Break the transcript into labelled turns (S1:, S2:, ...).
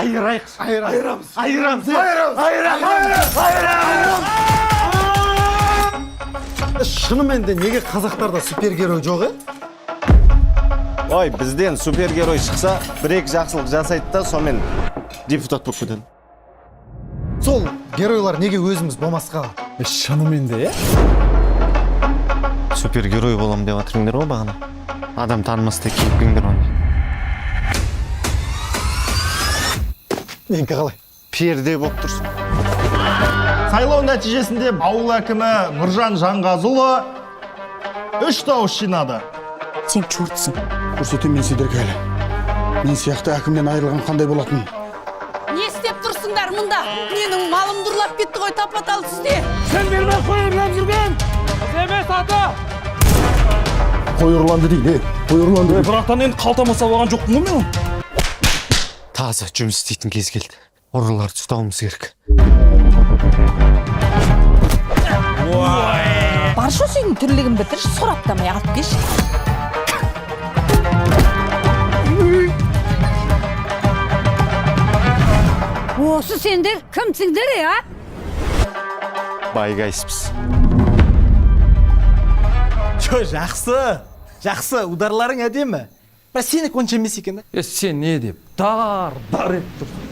S1: Айырамыз.
S2: Шынымен де неге қазақтарда супергерой жоқ,
S3: Ой, бізден супергерой шықса, бір-екі жақсылық жасайды да, сонымен депутат болып кетеді.
S2: Сол геройлар неге өзіміз болмасқа?
S1: Шынымен де,
S3: Супергерой болам деп атырыңдар ғой бағана. Адам танымастай кейіпкеңдер оны.
S2: Менікі қалай?
S3: Перде болып тұрсын.
S4: Сайлау нәтижесінде ауыл әкімі Нұржан Жанғазұлы 3 дауыс жинады.
S5: Сен чортсың.
S6: Көрсетем мен сендерге әлі. Мен сияқты әкімнен айырылған қандай болатын?
S5: Не істеп тұрсыңдар мұнда? Менің малымды ұрлап кетті ғой тапа-тал сізде.
S1: Sen бермей қойырлап жүрген! Емес ата!
S6: Қой ұрланды дейді, қой ұрланды.
S1: Бірақтан енді қалтама салған жоқпын ғой мен.
S3: Таза жұмыс істейтін кез келді. Ұрыларды ұстауымыз керек.
S5: Баршы сүйдің түрлігін бітірші, сұраптамай алып кеш.
S7: Осы сендер кімсіңдер, а?
S3: Байгайсыз.
S1: Жақсы, ударларың әдемі. Бірақ сені конша емес екен.
S8: Сен не деп дар ет тұрсың.